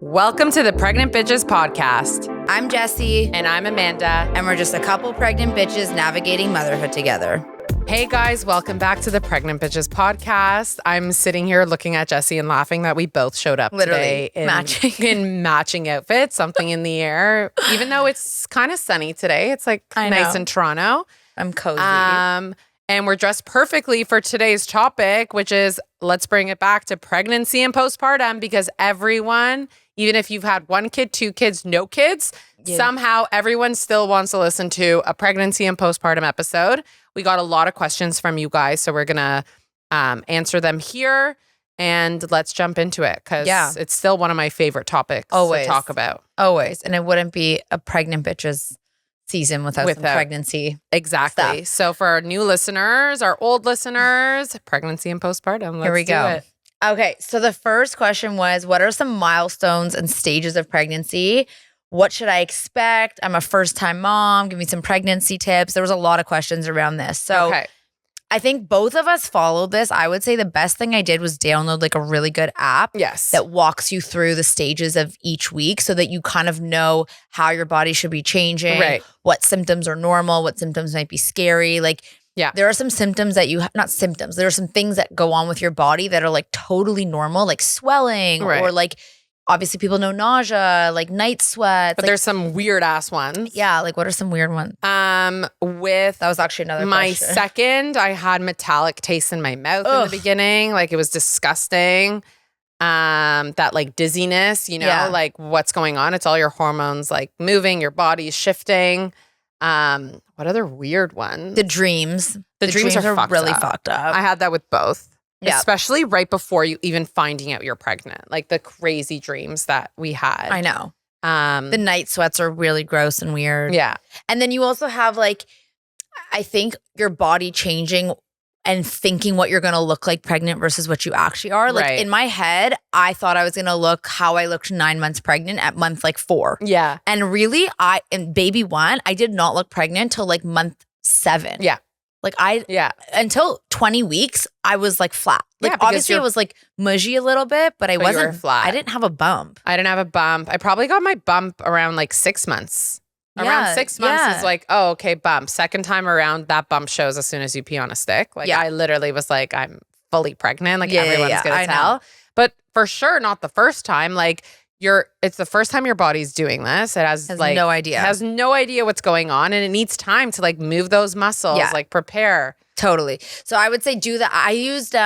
Welcome to the Pregnant Bitches podcast. I'm Jessie. And I'm Amanda. And we're just a couple pregnant bitches navigating motherhood together. Hey guys, welcome back to the Pregnant Bitches podcast. I'm sitting here looking at Jessie and laughing that we both showed up Literally today in matching outfits, something in the air. Even though it's kind of sunny today, it's like nice in Toronto. I'm cozy. And we're dressed perfectly for today's topic, which is let's bring it back to pregnancy and postpartum, because everyone, even if you've had one kid, two kids, no kids, somehow everyone still wants to listen to a pregnancy and postpartum episode. We got a lot of questions from you guys, so we're going to answer them here. And let's jump into it, because it's still one of my favorite topics to talk about. Always. And it wouldn't be a pregnant bitches season without some pregnancy. Exactly. Stuff. So for our new listeners, our old listeners, pregnancy and postpartum. Here we go. It. Okay. So the first question was, what are some milestones and stages of pregnancy? What should I expect? I'm a first-time mom. Give me some pregnancy tips. There was a lot of questions around this. So I think both of us followed this. I would say the best thing I did was download like a really good app that walks you through the stages of each week so that you kind of know how your body should be changing, what symptoms are normal, what symptoms might be scary. Like there are some symptoms that not symptoms, there are some things that go on with your body that are like totally normal, like swelling or like obviously people know nausea, like night sweats. But there's some weird ass ones. Yeah, like what are some weird ones? That was actually another my question. Second, I had metallic taste in my mouth in the beginning. Like it was disgusting. That like dizziness, like what's going on? It's all your hormones like moving, your body's shifting. What other weird ones? The dreams. The dreams are really fucked up. I had that with both. Yeah. Especially right before you even finding out you're pregnant. Like the crazy dreams that we had. I know. The night sweats are really gross and weird. Yeah. And then you also have like, I think your body changing and thinking what you're going to look like pregnant versus what you actually are. Like in my head, I thought I was going to look how I looked 9 months pregnant at month like 4. Yeah. And really, in baby 1, I did not look pregnant till like month 7. Yeah. Like until 20 weeks, I was like flat. Like obviously it was like mushy a little bit, but I wasn't flat. I didn't have a bump. I didn't have a bump. I probably got my bump around like 6 months. Around 6 months is like, oh, okay, bump. Second time around, that bump shows as soon as you pee on a stick. Like I literally was like, I'm fully pregnant. Like everyone's going to tell. But for sure, not the first time. Like it's the first time your body's doing this. It has like no idea. It has no idea what's going on, and it needs time to like move those muscles, like prepare. Totally. So I would say do that. I used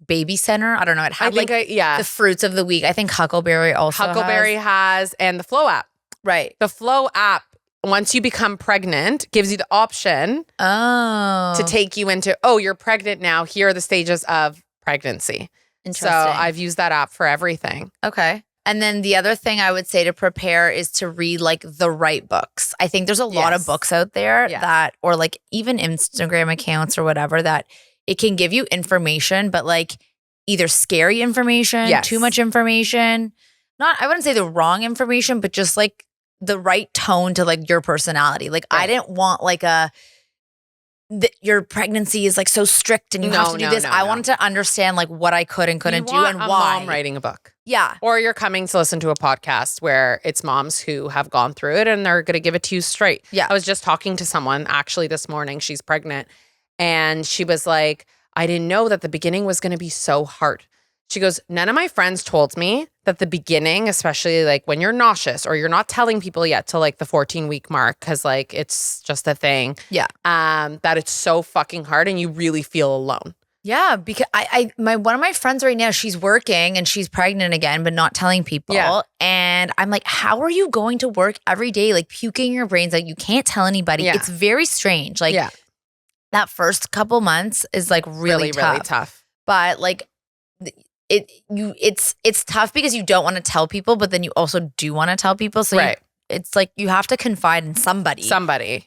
Baby Center. I don't know. It had the fruits of the week. I think Huckleberry also has, and the Flow app. Right. The Flow app, once you become pregnant, gives you the option to take you into, you're pregnant now. Here are the stages of pregnancy. Interesting. So I've used that app for everything. Okay. And then the other thing I would say to prepare is to read like the right books. I think there's a lot of books out there that, or like even Instagram accounts or whatever, that it can give you information, but like either scary information, too much information, I wouldn't say the wrong information, but just like the right tone to like your personality. Like I didn't want like your pregnancy is like so strict and you have to do this. I wanted to understand like what I could and couldn't do and why. Mom writing a book. Yeah. Or you're coming to listen to a podcast where it's moms who have gone through it and they're going to give it to you straight. Yeah. I was just talking to someone actually this morning. She's pregnant. And she was like, I didn't know that the beginning was going to be so hard. She goes, none of my friends told me that the beginning, especially like when you're nauseous or you're not telling people yet till like the 14-week mark, because like it's just a thing. Yeah. That it's so fucking hard and you really feel alone. Yeah, because one of my friends right now, she's working and she's pregnant again, but not telling people. Yeah. And I'm like, how are you going to work every day, like puking your brains out? You can't tell anybody. Yeah. It's very strange. Like that first couple months is like really tough. But like it's tough because you don't want to tell people, but then you also do want to tell people. So it's like you have to confide in somebody.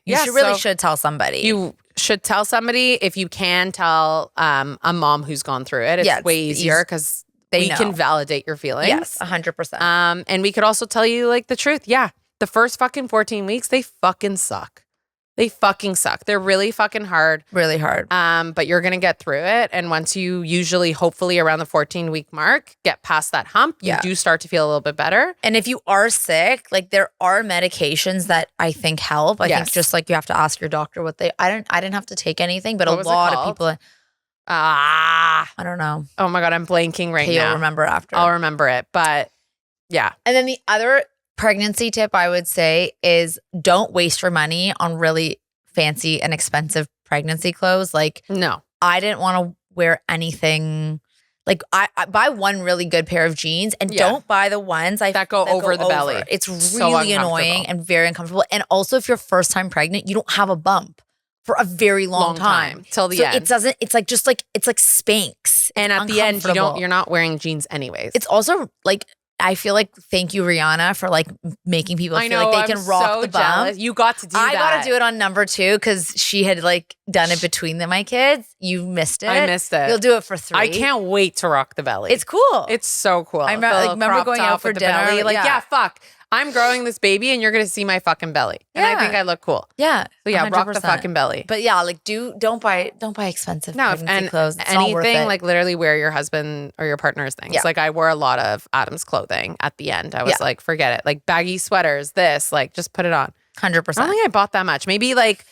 You should tell somebody. You should tell somebody. If you can tell a mom who's gone through it, it's way easier because we can validate your feelings. Yes, 100%. And we could also tell you like the truth. Yeah, the first fucking 14 weeks, they fucking suck. They fucking suck. They're really fucking hard. Really hard. But you're going to get through it. And once you usually, hopefully around the 14-week mark, get past that hump, you do start to feel a little bit better. And if you are sick, like there are medications that I think help. I think just like you have to ask your doctor what they, I didn't have to take anything, but what a lot of people. I don't know. Oh my God, I'm blanking right now. You'll remember after. I'll remember it. But yeah. And then the other pregnancy tip I would say is don't waste your money on really fancy and expensive pregnancy clothes. Like, no, I didn't want to wear anything. Like, I buy one really good pair of jeans and don't buy the ones that go over the belly. It's really annoying and very uncomfortable. And also, if you're first time pregnant, you don't have a bump for a very long time till the end. It doesn't. It's like it's like Spanx. And at the end, you're not wearing jeans anyways. It's also like, I feel like thank you, Rihanna, for like making people feel like they can rock the bump. You got to do that. I got to do it on number 2 because she had like done it between my kids. You missed it. I missed it. You'll do it for 3. I can't wait to rock the belly. It's cool. It's so cool. I remember going out for dinner. Belly. Like, yeah, fuck. I'm growing this baby and you're going to see my fucking belly. And I think I look cool. Yeah. So yeah, 100%. rock the fucking belly. But yeah, like don't buy expensive pregnancy clothes. It's anything, not worth it. like literally wear your husband or your partner's things. Yeah. Like I wore a lot of Adam's clothing at the end. I was like, forget it. Like baggy sweaters, like just put it on. 100%. I don't think I bought that much. Maybe like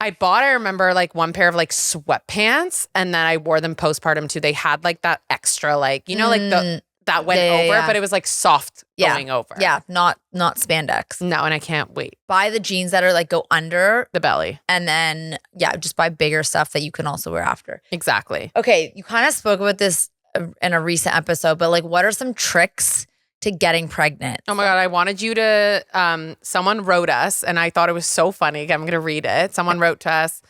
I remember like one pair of like sweatpants and then I wore them postpartum too. They had like that extra like, like that went over, but it was like soft going over. Yeah, not spandex. No, and I can't wait. Buy the jeans that are like go under the belly. And then, just buy bigger stuff that you can also wear after. Exactly. Okay, you kind of spoke about this in a recent episode, but like what are some tricks to getting pregnant? Oh my God, I wanted you to, someone wrote us and I thought it was so funny. I'm going to read it. Someone wrote to us,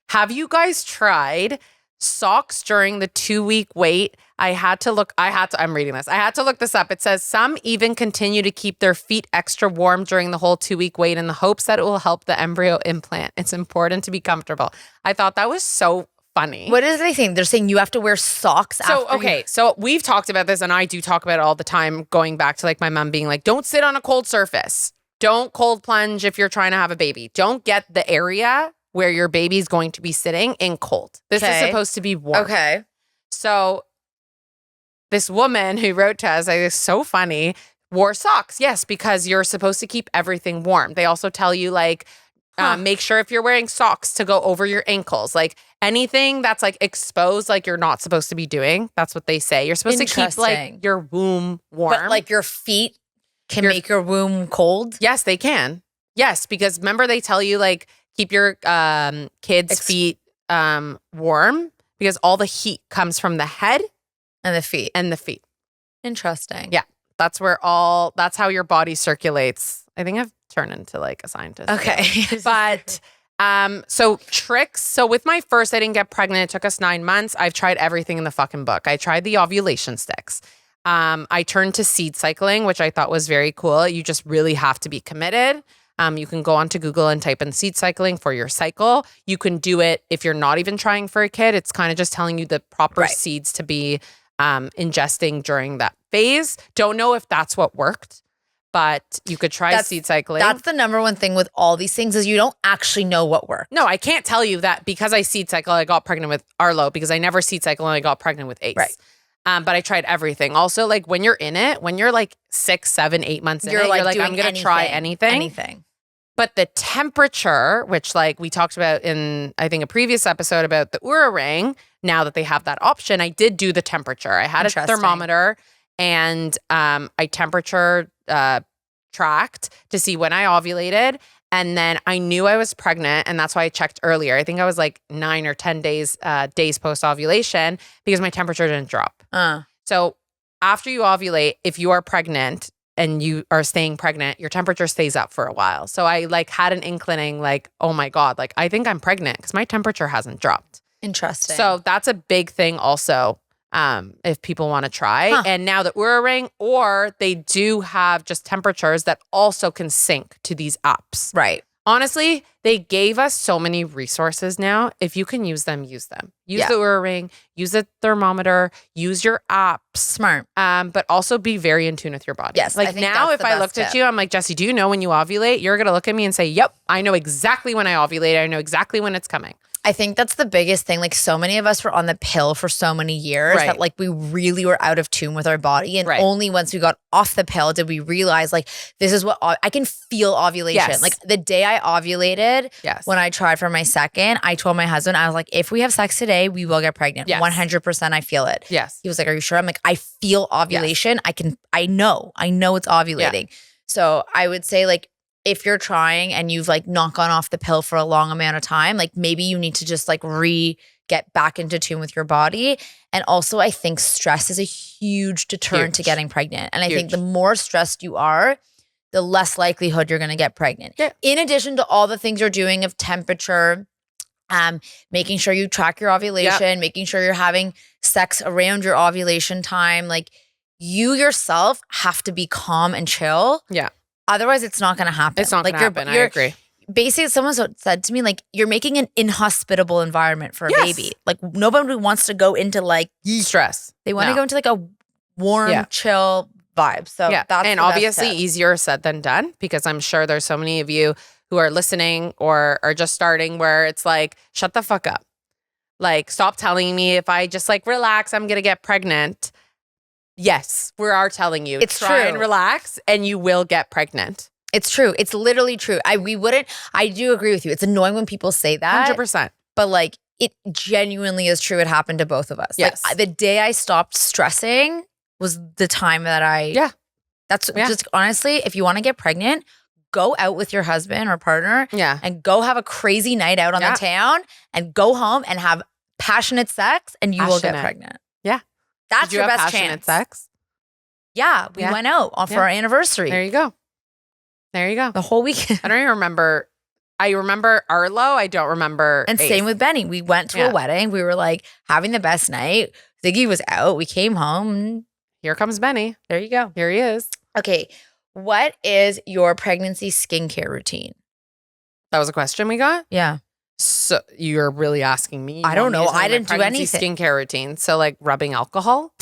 have you guys tried socks during the 2-week wait? I'm reading this. I had to look this up. It says some even continue to keep their feet extra warm during the whole 2-week wait in the hopes that it will help the embryo implant. It's important to be comfortable. I thought that was so funny. What is they saying? They're saying you have to wear socks after. So we've talked about this and I do talk about it all the time, going back to like my mom being like, don't sit on a cold surface. Don't cold plunge if you're trying to have a baby. Don't get the area where your baby's going to be sitting in cold. This is supposed to be warm. Okay. So this woman who wrote to us, it's so funny, wore socks. Yes, because you're supposed to keep everything warm. They also tell you like, make sure if you're wearing socks to go over your ankles. Like anything that's like exposed, like you're not supposed to be doing. That's what they say. You're supposed to keep like your womb warm. But like your feet can make your womb cold? Yes, they can. Yes, because remember they tell you like keep your kids' feet warm because all the heat comes from the head and the feet. Interesting. Yeah. That's how your body circulates. I think I've turned into like a scientist. Okay. But so tricks. So with my first, I didn't get pregnant. It took us 9 months. I've tried everything in the fucking book. I tried the ovulation sticks. I turned to seed cycling, which I thought was very cool. You just really have to be committed. You can go onto Google and type in seed cycling for your cycle. You can do it if you're not even trying for a kid. It's kind of just telling you the proper seeds to be ingesting during that phase. Don't know if that's what worked, but you could try seed cycling. That's the number one thing with all these things is you don't actually know what worked. No, I can't tell you that because I seed cycle, I got pregnant with Arlo because I never seed cycle and I got pregnant with Ace. Right. But I tried everything. Also, like when you're in it, when you're like 6, 7, 8 months in it, you're like, I'm going to try anything. But the temperature, which like we talked about in, I think, a previous episode about the Oura Ring, now that they have that option, I did do the temperature. I had a thermometer and I temperature tracked to see when I ovulated. And then I knew I was pregnant. And that's why I checked earlier. I think I was like 9 or 10 days post ovulation because my temperature didn't drop. So after you ovulate, if you are pregnant, and you are staying pregnant, your temperature stays up for a while. So I like had an inkling like, oh my God, like I think I'm pregnant because my temperature hasn't dropped. Interesting. So that's a big thing also if people want to try. And now the Oura Ring, or they do have just temperatures that also can sync to these apps. Right. Honestly, they gave us so many resources now. If you can use them, use them. Use the Oura Ring, use the thermometer, use your apps. Smart. But also be very in tune with your body. Yes. Like now, if I looked at you, I'm like, Jessie, do you know when you ovulate? You're going to look at me and say, yep, I know exactly when I ovulate. I know exactly when it's coming. I think that's the biggest thing. Like so many of us were on the pill for so many years that like we really were out of tune with our body. And only once we got off the pill did we realize like, this is what I can feel ovulation. Yes. Like the day I ovulated, when I tried for my second, I told my husband, I was like, if we have sex today, we will get pregnant. 100% I feel it. Yes. He was like, are you sure? I'm like, I feel ovulation. I know it's ovulating. So I would say like, if you're trying and you've like not gone off the pill for a long amount of time, like maybe you need to just like get back into tune with your body. And also I think stress is a huge deterrent to getting pregnant. And I think the more stressed you are, the less likelihood you're going to get pregnant. Yeah. In addition to all the things you're doing of temperature, making sure you track your ovulation, making sure you're having sex around your ovulation time, like you yourself have to be calm and chill. Yeah. Otherwise, it's not going to happen. It's not going to happen. I agree. Basically, someone said to me, like, you're making an inhospitable environment for a baby. Like, nobody wants to go into like stress. They want to go into like a warm, chill vibe. So that's and obviously easier said than done, because I'm sure there's so many of you who are listening or are just starting where it's like, shut the fuck up. Like, stop telling me if I just like relax, I'm going to get pregnant. Yes, we are telling you. It's try true. And relax and you will get pregnant. It's true. It's literally true. I do agree with you. It's annoying when people say that. 100%. But like it genuinely is true. It happened to both of us. Yes. Like the day I stopped stressing was the time that that's just honestly, if you want to get pregnant, go out with your husband or partner and go have a crazy night out on the town and go home and have passionate sex and you will get pregnant. Yeah. That's your best chance. Sex? Yeah, we went out for our anniversary. There you go. The whole weekend. I don't even remember. I remember Arlo. I don't remember. And same with Benny. We went to a wedding. We were like having the best night. Ziggy was out. We came home. Here comes Benny. There you go. Here he is. Okay. What is your pregnancy skincare routine? That was a question we got? Yeah. So you're really asking me? I don't know. I didn't do anything. Skincare routine. So like rubbing alcohol.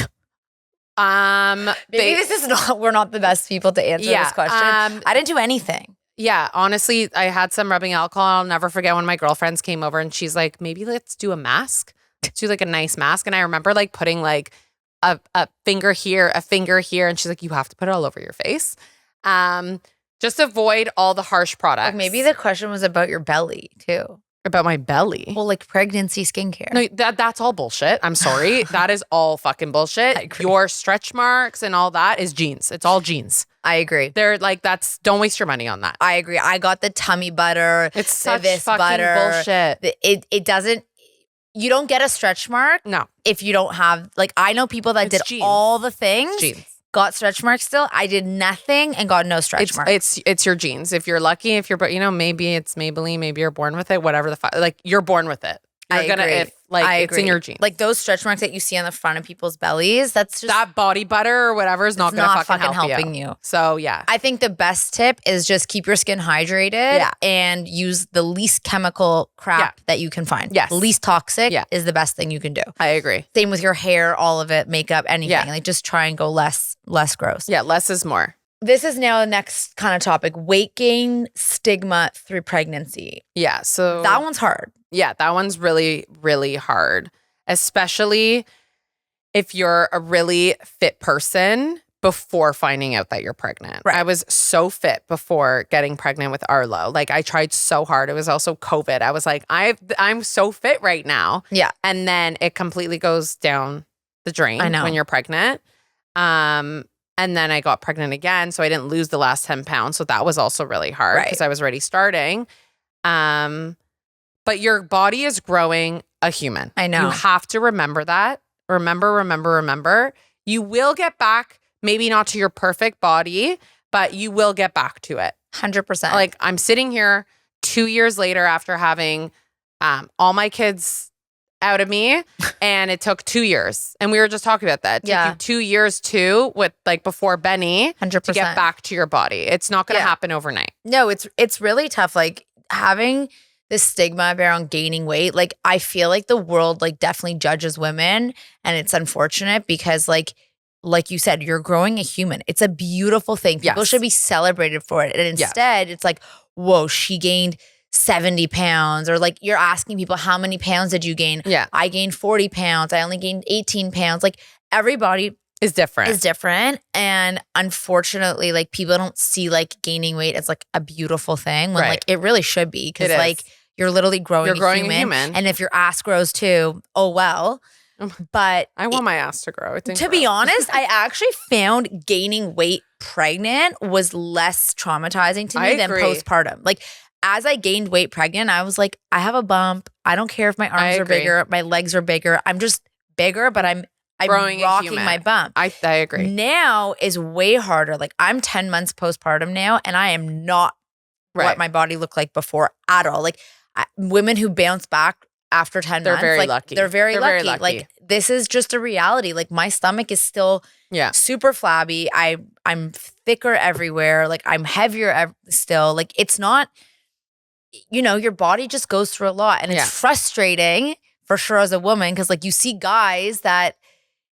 Maybe this is not. We're not the best people to answer this question. I didn't do anything. Yeah, honestly, I had some rubbing alcohol. I'll never forget when my girlfriends came over and she's like, "Maybe let's do a mask. Let's do like a nice mask." And I remember like putting like a finger here, a finger here, and she's like, "You have to put it all over your face." Just avoid all the harsh products. Like maybe the question was about your belly too. About my belly. Well, like pregnancy skincare. No, that's all bullshit. I'm sorry. That is all fucking bullshit. Your stretch marks and all that is jeans. It's all jeans. I agree. They're like, don't waste your money on that. I agree. I got the tummy butter. It's such fucking bullshit. It doesn't, you don't get a stretch mark. No. If you don't have, like, I know people that did jeans. All the things. Jeans. Got stretch marks still. I did nothing and got no stretch marks. It's your genes. If you're lucky, maybe it's Maybelline, maybe you're born with it, whatever the fuck. Like you're born with it. You're gonna agree. It's in your genes. Like those stretch marks that you see on the front of people's bellies, that's just that body butter or whatever is not gonna fucking helping you. So yeah. I think the best tip is just keep your skin hydrated and use the least chemical crap that you can find. Yes. Least toxic is the best thing you can do. I agree. Same with your hair, all of it, makeup, anything. Yeah. Like just try and go less gross. Yeah, less is more. This is now the next kind of topic, weight gain stigma through pregnancy. Yeah, so that one's hard. Yeah, that one's really, really hard, especially if you're a really fit person before finding out that you're pregnant. Right. I was so fit before getting pregnant with Arlo. Like I tried so hard. It was also COVID. I was like, I'm so fit right now. Yeah. And then it completely goes down the drain when you're pregnant. And then I got pregnant again. So I didn't lose the last 10 pounds. So that was also really hard because I was already starting. But your body is growing a human. I know. You have to remember that. Remember. You will get back, maybe not to your perfect body, but you will get back to it. 100%. Like I'm sitting here 2 years later after having all my kids out of me and it took 2 years. And we were just talking about that. It took you 2 years too with like before Benny 100%. to get back to your body. It's not going to happen overnight. No, it's really tough. Like having this stigma around gaining weight, like I feel like the world like definitely judges women, and it's unfortunate because like you said, you're growing a human. It's a beautiful thing. People should be celebrated for it. And instead, it's like, whoa, she gained 70 pounds, or like you're asking people, how many pounds did you gain? Yeah. I gained 40 pounds. I only gained 18 pounds. Like everybody is different. And unfortunately, like people don't see like gaining weight as like a beautiful thing when like it really should be, because like you're literally growing a human. And if your ass grows too, oh well. But I want my ass to grow. To be honest, I actually found gaining weight pregnant was less traumatizing to me than postpartum. Like as I gained weight pregnant, I was like, I have a bump. I don't care if my arms are bigger, my legs are bigger. I'm just bigger, but I'm growing, rocking my bump. I agree. Now is way harder. Like I'm 10 months postpartum now, and I am not what my body looked like before at all. Like women who bounce back after 10 months, very like, lucky. They're very lucky. Like this is just a reality. Like my stomach is still super flabby. I'm thicker everywhere. Like I'm heavier still. Like it's not, your body just goes through a lot, and it's frustrating for sure as a woman, because like you see guys that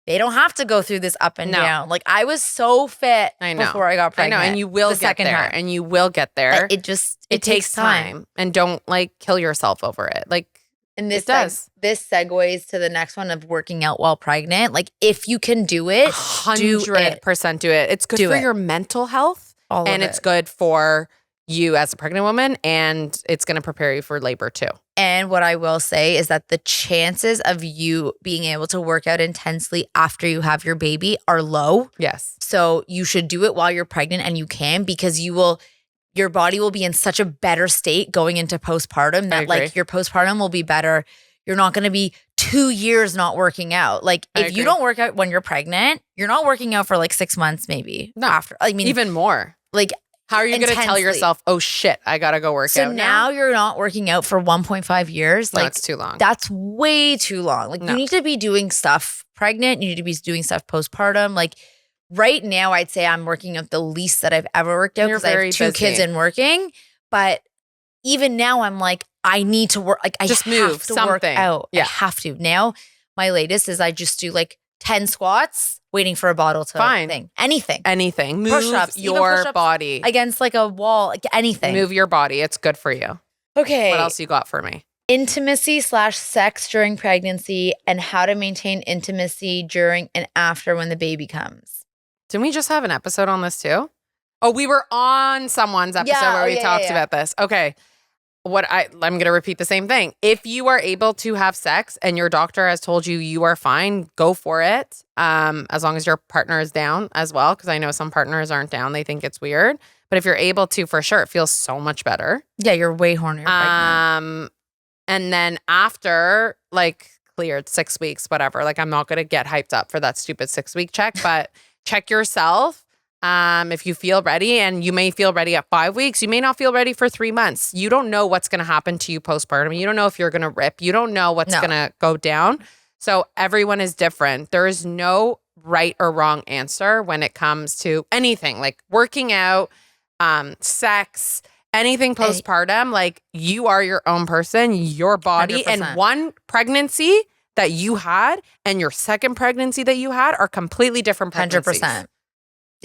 they don't have to go through this up and down. Like I was so fit before I got pregnant. I know, and you will get there. And you will get there. But it takes time. And don't like kill yourself over it. Like, and this this segues to the next one of working out while pregnant. Like if you can do it, 100% do it. It's good for your mental health, and it's good for you as a pregnant woman, and it's going to prepare you for labor too. And what I will say is that the chances of you being able to work out intensely after you have your baby are low. Yes. So you should do it while you're pregnant, and you can, because your body will be in such a better state going into postpartum that like your postpartum will be better. You're not going to be 2 years not working out. Like if you don't work out when you're pregnant, you're not working out for like 6 months maybe. No. After. I mean, even more. Like how are you going to tell yourself, oh shit, I got to go work out So now you're not working out for 1.5 years. Like that's too long. That's way too long. Like you need to be doing stuff pregnant. You need to be doing stuff postpartum. Like right now, I'd say I'm working out the least that I've ever worked out, because I have 2 kids and working. But even now, I'm like, I need to work. Like I just have to work out. Yeah. I have to. Now, my latest is I just do like 10 squats, waiting for a bottle to thing. Anything. Move push-ups, your body against like a wall. Like anything. Move your body. It's good for you. Okay. What else you got for me? Intimacy/sex during pregnancy, and how to maintain intimacy during and after when the baby comes. Didn't we just have an episode on this too? Oh, we were on someone's episode where we talked about this. Okay. I'm going to repeat the same thing. If you are able to have sex and your doctor has told you you are fine, go for it. As long as your partner is down as well, because I know some partners aren't down. They think it's weird. But if you're able to, for sure, it feels so much better. Yeah, you're way hornier. And then after, like, cleared 6 weeks, whatever. Like, I'm not going to get hyped up for that stupid 6-week check, but check yourself. If you feel ready, and you may feel ready at 5 weeks, you may not feel ready for 3 months. You don't know what's going to happen to you postpartum. You don't know if you're going to rip. You don't know what's going to go down. So everyone is different. There is no right or wrong answer when it comes to anything, like working out, sex, anything postpartum. Like you are your own person, your body, 100%. And one pregnancy that you had and your second pregnancy that you had are completely different pregnancies. 100%.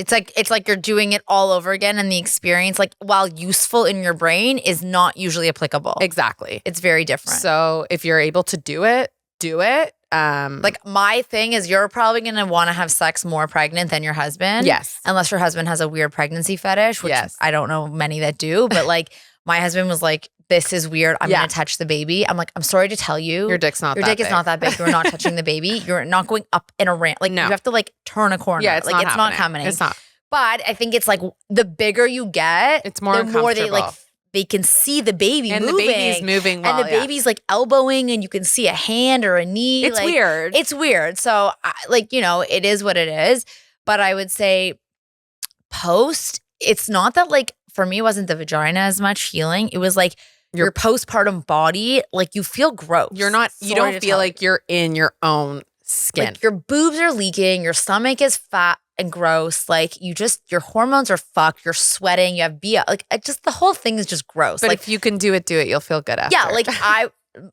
It's like you're doing it all over again, and the experience, like while useful in your brain, is not usually applicable. Exactly. It's very different. So if you're able to do it, do it. Like my thing is, you're probably going to want to have sex more pregnant than your husband. Yes. Unless your husband has a weird pregnancy fetish, which I don't know many that do. But like my husband was like, this is weird. I'm going to touch the baby. I'm like, I'm sorry to tell you. Your dick is not that big. You're not touching the baby. You're not going up in a ramp. Like you have to like turn a corner. Yeah, it's not happening. It's not. But I think it's like the bigger you get, it's more the more they can see the baby and moving. The baby's moving well, and the baby's like elbowing, and you can see a hand or a knee. It's weird. It's weird. So it is what it is. But I would say post, it's not that like, for me, it wasn't the vagina as much healing. It was like your postpartum body, like you feel gross. You don't feel like you're in your own skin. Like your boobs are leaking, your stomach is fat. and gross. Like your hormones are fucked. You're sweating. You have BO. Like just the whole thing is just gross. But like if you can do it, you'll feel good after. Yeah, like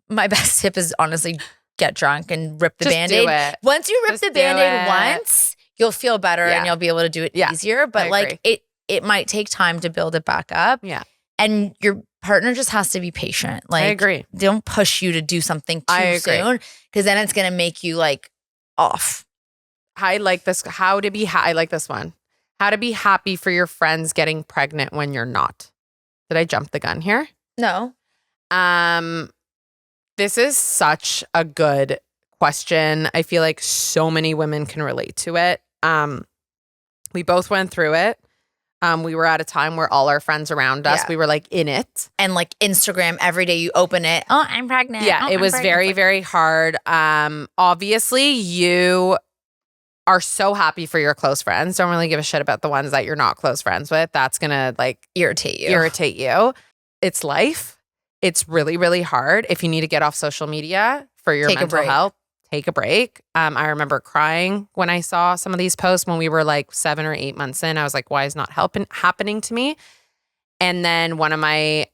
my best tip is honestly get drunk and rip the Just Band-Aid. do it. Once you rip Just the do Band-Aid it. once, you'll feel better and you'll be able to do it easier. But like it might take time to build it back up. Yeah. And your partner just has to be patient. Like, I agree. Don't push you to do something too soon because then it's going to make you like off. I like this. I like this one. How to be happy for your friends getting pregnant when you're not. Did I jump the gun here? No. This is such a good question. I feel like so many women can relate to it. We both went through it. We were at a time where all our friends around us, we were like in it. And like Instagram, every day you open it. Oh, I'm pregnant. Yeah, it was very, very hard. Obviously, you are so happy for your close friends. Don't really give a shit about the ones that you're not close friends with. That's going to like irritate you. It's life. It's really, really hard. If you need to get off social media for your mental health, take a break. I remember crying when I saw some of these posts when we were like 7 or 8 months in. I was like, why is not happening to me? And then one of my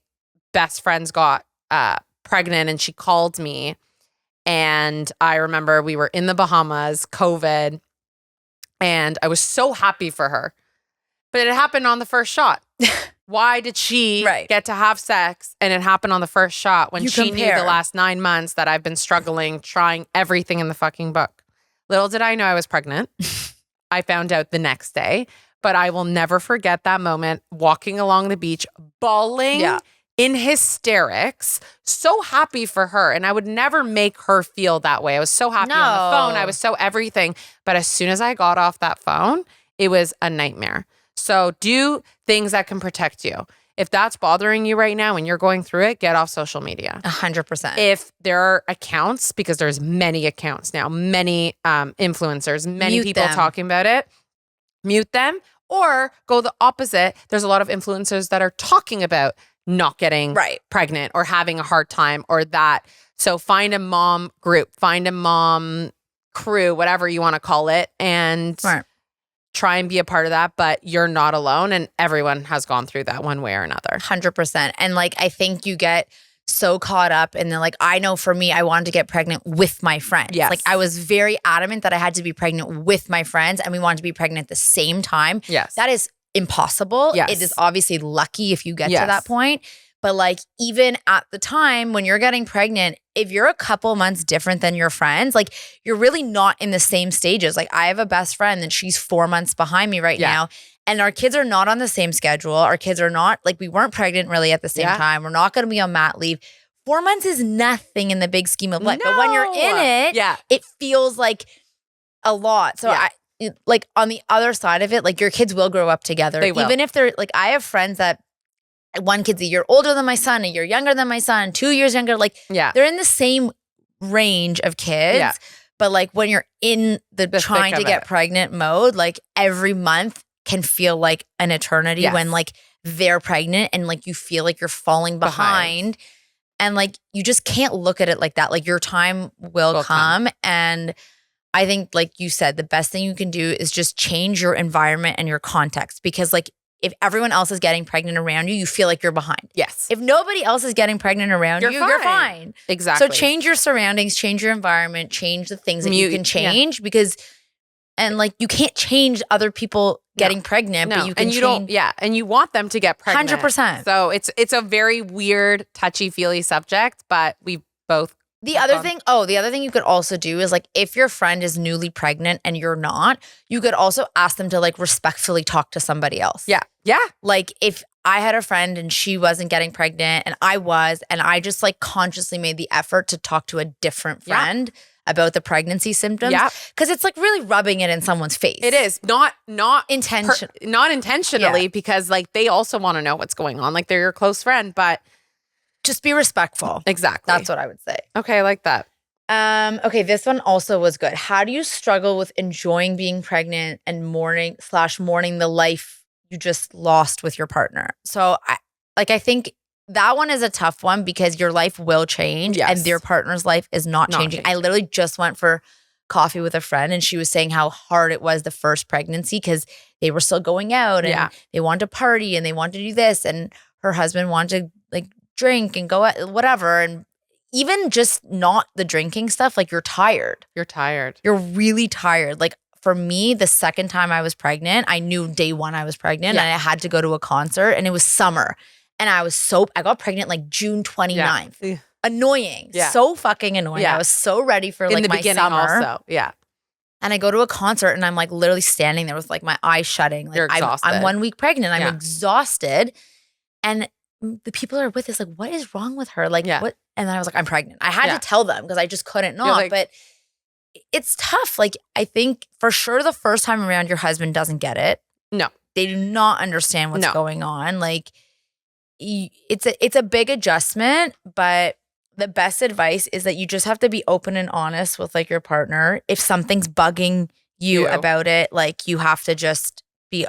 best friends got pregnant and she called me. And I remember we were in the Bahamas, COVID, and I was so happy for her. But it happened on the first shot. Why did she get to have sex and it happened on the first shot when she knew the last 9 months that I've been struggling, trying everything in the fucking book? Little did I know I was pregnant. I found out the next day, but I will never forget that moment walking along the beach, bawling in hysterics, so happy for her. And I would never make her feel that way. I was so happy on the phone. I was so everything. But as soon as I got off that phone, it was a nightmare. So do things that can protect you. If that's bothering you right now and you're going through it, get off social media. 100%. If there are accounts, because there's many accounts now, many influencers, many people talking about it, mute them or go the opposite. There's a lot of influencers that are talking about not getting pregnant or having a hard time or that. So find a mom group, find a mom crew, whatever you want to call it, and try and be a part of that. But you're not alone, and everyone has gone through that one way or another. 100%. And like, I think you get so caught up in the like, I know for me, I wanted to get pregnant with my friends. Yes. Like I was very adamant that I had to be pregnant with my friends and we wanted to be pregnant at the same time. Yes. That is impossible. Yes. It is obviously lucky if you get to that point. But like even at the time when you're getting pregnant, if you're a couple months different than your friends, like you're really not in the same stages. Like I have a best friend and she's 4 months behind me right now. And our kids are not on the same schedule. Our kids are not like we weren't pregnant really at the same time. We're not going to be on mat leave. 4 months is nothing in the big scheme of life. But when you're in it, it feels like a lot. So like on the other side of it, like your kids will grow up together. They will. Even if they're like, I have friends that one kid's a year older than my son, a year younger than my son, 2 years younger. Like they're in the same range of kids. But like when you're in the trying to get pregnant mode, like every month can feel like an eternity when like they're pregnant and like you feel like you're falling behind. And like you just can't look at it like that. Like your time will come. And I think like you said, the best thing you can do is just change your environment and your context. Because like if everyone else is getting pregnant around you, you feel like you're behind. Yes. If nobody else is getting pregnant around you're fine. Exactly. So change your surroundings, change your environment, change the things that you can change because and like you can't change other people getting pregnant, but you can change. And you want them to get pregnant. 100%. So it's a very weird, touchy-feely subject, but we both. The other thing you could also do is like if your friend is newly pregnant and you're not, you could also ask them to like respectfully talk to somebody else. Yeah. Yeah. Like if I had a friend and she wasn't getting pregnant and I was, and I just like consciously made the effort to talk to a different friend about the pregnancy symptoms. Yeah. Because it's like really rubbing it in someone's face. It is. Not intentionally because like they also want to know what's going on. Like they're your close friend, but just be respectful. Exactly. That's what I would say. Okay, I like that. Okay, this one also was good. How do you struggle with enjoying being pregnant and mourning the life you just lost with your partner? So I think that one is a tough one because your life will change and your partner's life is not changing. I literally just went for coffee with a friend and she was saying how hard it was the first pregnancy because they were still going out and they wanted to party and they wanted to do this. And her husband wanted to like drink and go out, whatever. And even just not the drinking stuff, like you're tired. You're tired. You're really tired. Like for me, the second time I was pregnant, I knew day one I was pregnant and I had to go to a concert and it was summer. And I got pregnant like June 29th. Yeah. Annoying. Yeah. So fucking annoying. Yeah. I was so ready for like my summer. Also. Yeah. And I go to a concert and I'm like literally standing there with like my eyes shutting. Like you're exhausted. I'm 1 week pregnant. I'm exhausted. And the people are with us like, what is wrong with her? Like what? And then I was like, I'm pregnant. I had to tell them because I just couldn't not. Like, but it's tough. Like I think for sure the first time around your husband doesn't get it. No. They do not understand what's going on. Like it's a big adjustment, but the best advice is that you just have to be open and honest with like your partner. If something's bugging you about it, like you have to just be,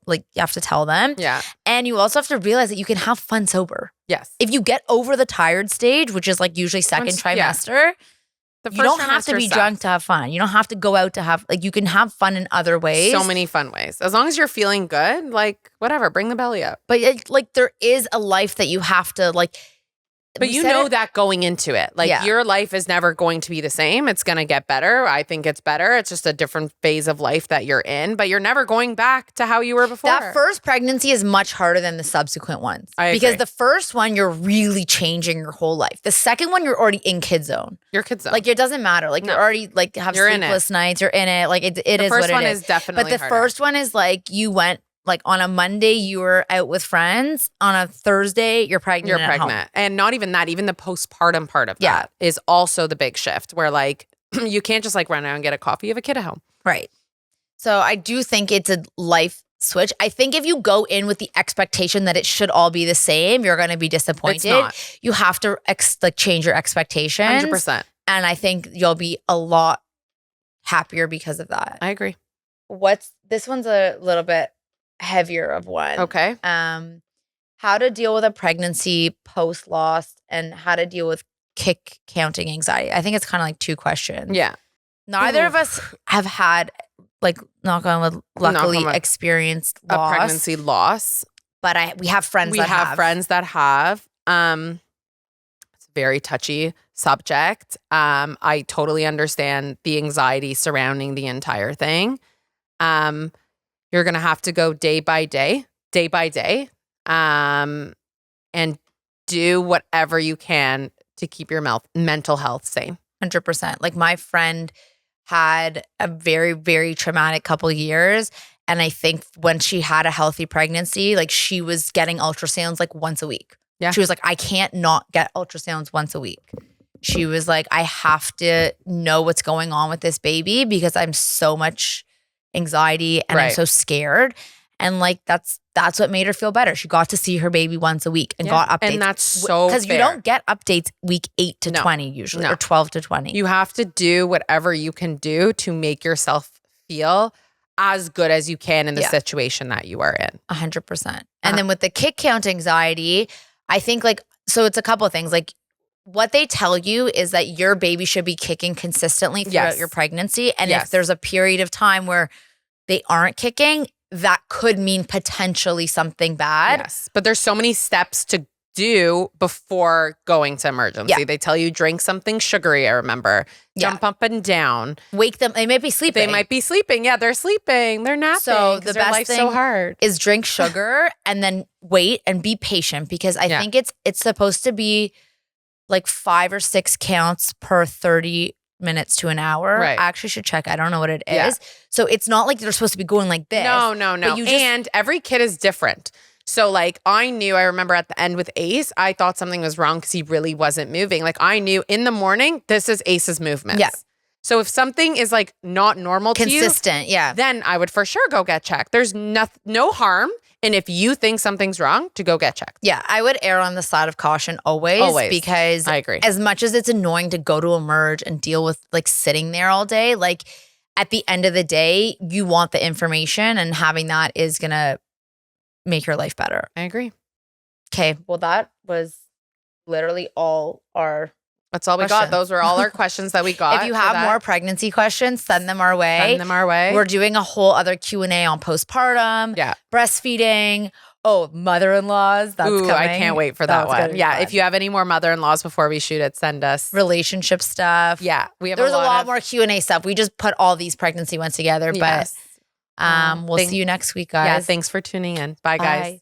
like you have to tell them. Yeah. And you also have to realize that you can have fun sober. Yes. If you get over the tired stage, which is like usually second trimester, you don't have to be drunk to have fun. You don't have to go out to have, like you can have fun in other ways. So many fun ways. As long as you're feeling good, like whatever, bring the belly up. But like there is a life that you have to like. But you know that going into it. Like your life is never going to be the same. It's going to get better. I think it's better. It's just a different phase of life that you're in. But you're never going back to how you were before. That first pregnancy is much harder than the subsequent ones. Because the first one, you're really changing your whole life. The second one, you're already in kid zone. You're kid zone. Like it doesn't matter. Like you're already like have sleepless nights. You're in it. Like it is what it is. The first one is definitely But the first one is like you went. Like on a Monday, you were out with friends. On a Thursday, you're pregnant. You're pregnant. And not even that, even the postpartum part of that is also the big shift where like you can't just like run out and get a coffee. You have a kid at home. Right. So I do think it's a life switch. I think if you go in with the expectation that it should all be the same, you're going to be disappointed. It's not. You have to like change your expectations. 100%. And I think you'll be a lot happier because of that. I agree. This one's a little bit heavier of one. Okay. How to deal with a pregnancy post-loss and how to deal with kick counting anxiety. I think it's kind of like two questions. Yeah. Neither of us have had like knock on wood, luckily experienced loss. A pregnancy loss. But we have friends that have. We have friends that have. It's a very touchy subject. I totally understand the anxiety surrounding the entire thing. You're going to have to go day by day, and do whatever you can to keep your mental health sane. 100%. Like my friend had a very, very traumatic couple years. And I think when she had a healthy pregnancy, like she was getting ultrasounds like once a week. Yeah. She was like, I can't not get ultrasounds once a week. She was like, I have to know what's going on with this baby because I'm so much anxiety and I'm so scared. And like that's what made her feel better. She got to see her baby once a week and got updates. And that's so because you don't get updates week 8 to 20 usually or 12 to 20. You have to do whatever you can do to make yourself feel as good as you can in the situation that you are in. 100%. And then with the kick count anxiety, I think like, so it's a couple of things. Like what they tell you is that your baby should be kicking consistently throughout your pregnancy. And if there's a period of time where they aren't kicking, that could mean potentially something bad. Yes. But there's so many steps to do before going to emergency. Yeah. They tell you drink something sugary, I remember. Jump up and down. Wake them. They might be sleeping. Yeah, they're sleeping. They're napping. So the best thing so hard. is drink sugar and then wait and be patient because I think it's supposed to be like 5 or 6 counts per 30 minutes to an hour. Right. I actually should check. I don't know what it is. So it's not like they're supposed to be going like this. No. And every kid is different. So like I remember at the end with Ace, I thought something was wrong because he really wasn't moving. Like I knew in the morning, this is Ace's movements. Yeah. So if something is like not normal to you. Consistent, then I would for sure go get checked. There's no harm. And if you think something's wrong, to go get checked. Yeah, I would err on the side of caution always. Because I agree. As much as it's annoying to go to Emerge and deal with like sitting there all day, like at the end of the day, you want the information and having that is going to make your life better. I agree. Okay, well that was literally all our That's all we got. Those were all our questions that we got. If you have more pregnancy questions, send them our way. Send them our way. We're doing a whole other Q&A on postpartum, breastfeeding. Oh, mother-in-laws. That's coming. I can't wait for that one. Yeah. If you have any more mother-in-laws before we shoot it, send us. Relationship stuff. Yeah. There's a lot more Q&A stuff. We just put all these pregnancy ones together. But we'll see you next week, guys. Yeah. Thanks for tuning in. Bye, guys.